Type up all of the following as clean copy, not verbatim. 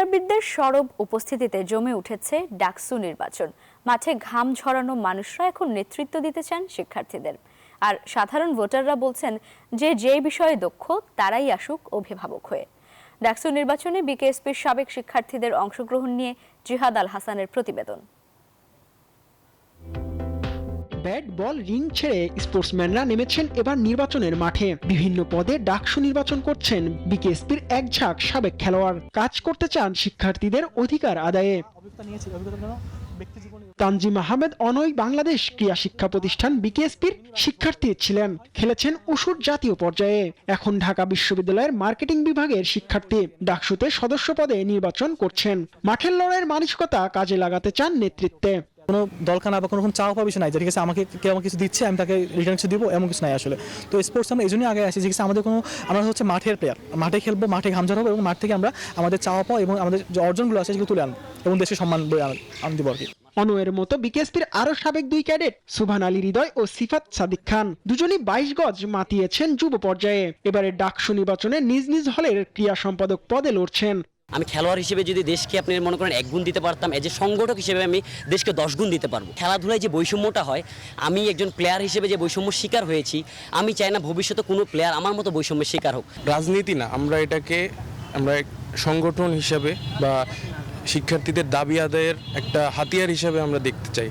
ক্রীড়াবিদদের সরব উপস্থিতিতে জমে উঠেছে ডাকসু নির্বাচন। মাঠে ঘাম ঝরানো মানুষরা এখন নেতৃত্ব দিতে চান শিক্ষার্থীদের। আর সাধারণ ভোটাররা বলছেন যে বিষয়ে দক্ষ তারাই আসুক অভিভাবক হয়ে। ডাকসু নির্বাচনে বিকেএসপির সাবেক শিক্ষার্থীদের অংশগ্রহণ নিয়ে জিহাদ আল হাসানের প্রতিবেদন। ব্যাট বল রিং ছেড়ে স্পোর্টসম্যানরা নেমেছেন এবার নির্বাচনের মাঠে। বিভিন্ন পদে ডাকসু নির্বাচন করছেন বিকেএসপির এক ঝাঁক সাবেক খেলোয়াড়। কাজ করতে চান শিক্ষার্থীদের অধিকার আদায়ে। তানজিম আহমেদ অনয় বাংলাদেশ ক্রীড়া শিক্ষা প্রতিষ্ঠান বিকেএসপির শিক্ষার্থী ছিলেন, খেলেছেন উশুর জাতীয় পর্যায়ে। এখন ঢাকা বিশ্ববিদ্যালয়ের মার্কেটিং বিভাগের শিক্ষার্থী। ডাকসুতে সদস্য পদে নির্বাচন করছেন। মাঠের লড়াইয়ের মানসিকতা কাজে লাগাতে চান নেতৃত্বে। কোনো দলখানা বা কোনো রকম চাওয়া পাওয়া বিষয় নাই যে ঠিক আছে আমাকে কেউ আমাকে কিছু দিচ্ছে আমি তাকে রিটার্ন কিছু দিব, এমন কিছু নাই আসলে। তো স্পোর্টস আমরা এই জন্যই আগে আসি যে আমরা হচ্ছে মাঠের প্লেয়ার, মাঠে খেলবো, মাঠে ঘাম ঝরাবো এবং মাঠ থেকে আমরা আমাদের চাওয়া পাওয়া এবং আমাদের যে অর্জনগুলো আছে সেগুলো তুলে আনবো এবং দেশের সম্মান বয়ে আনবো আর কি। অনয়ের মতো বিকেএসপির আরো সাবেক দুই ক্যাডেট সুবহান আলী হৃদয় ও সিফাত সাদিক খান দুজনই 22 গজ মাতিয়েছেন যুব পর্যায়ে। এবারে ডাকসু নির্বাচনে নিজ নিজ হলের ক্রীড়া সম্পাদক পদে লড়ছেন। আমি খেলোয়াড় হিসেবে যদি দেশকে আপনি মনে করেন 1 গুণ দিতে পারতাম, এজ এ সংগঠক হিসেবে আমি দেশকে 10 গুণ দিতে পারবো। খেলাধুলায় যে বৈষম্যটা হয়, আমি একজন প্লেয়ার হিসেবে যে বৈষম্য শিকার হয়েছি, আমি চাই না ভবিষ্যতে কোনো প্লেয়ার আমার মতো বৈষম্যের শিকার হোক। রাজনীতি না, আমরা এটাকে সংগঠন হিসেবে বা শিক্ষার্থীদের দাবি আদায়ের একটা হাতিয়ার হিসেবে আমরা দেখতে চাই।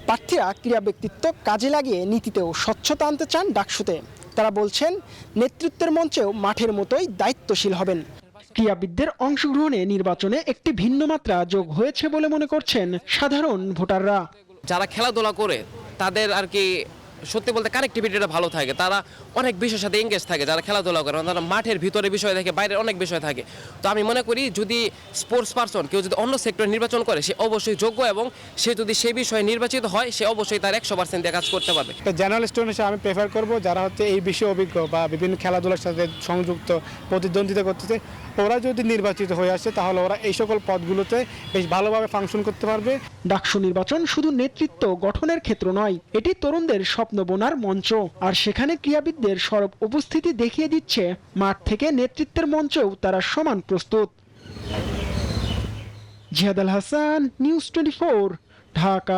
প্রার্থীরা ক্রীড়া ব্যক্তিত্ব কাজে লাগিয়ে নীতিতেও স্বচ্ছতা আনতে চান ডাকসুতে। তারা বলছেন নেতৃত্বের মঞ্চেও মাঠের মতোই দায়িত্বশীল হবেন। ক্রীড়াবিদদের অংশগ্রহণে নির্বাচনে একটি ভিন্ন মাত্রা যোগ হয়েছে বলে মনে করছেন সাধারণ ভোটাররা। যারা খেলাধুলা করে তাদের আর কি সত্যি বলতে কানেক্টিভিটিটা ভালো থাকে, তারা অনেক বিষয়ের সাথে এঙ্গেজ থাকে। যারা খেলাধুলা করে তারা মাঠের ভিতরে বিষয় থাকে, বাইরের অনেক বিষয় থাকে। তো আমি মনে করি যদি স্পোর্টস পারসন কেউ যদি অন্য সেক্টরে নির্বাচন করে সে অবশ্যই যোগ্য এবং সে যদি সেই বিষয়ে নির্বাচিত হয় সে অবশ্যই তার 100% দিয়ে কাজ করতে পারবে। জেনারেল স্টুডেন্ট হিসেবে আমি প্রেফার করব যারা হচ্ছে এই বিষয়ে অভিজ্ঞ বা বিভিন্ন খেলাধুলার সাথে সংযুক্ত, প্রতিদ্বন্দ্বিতা করতেছে, ওরা যদি নির্বাচিত হয়ে আসে তাহলে ওরা এই সকল পদগুলোতে বেশ ভালোভাবে ফাংশন করতে পারবে। ডাকসু নির্বাচন শুধু নেতৃত্ব গঠনের ক্ষেত্র নয়, এটি তরুণদের স্বপ্ন বোনার মঞ্চ। আর সেখানে ক্রীড়াবিদদের সরব উপস্থিতি দেখিয়ে দিচ্ছে মাঠ থেকে নেতৃত্বের মঞ্চেও তারা সমান প্রস্তুত। জিহাদ আল হাসান, নিউজ 24, ঢাকা।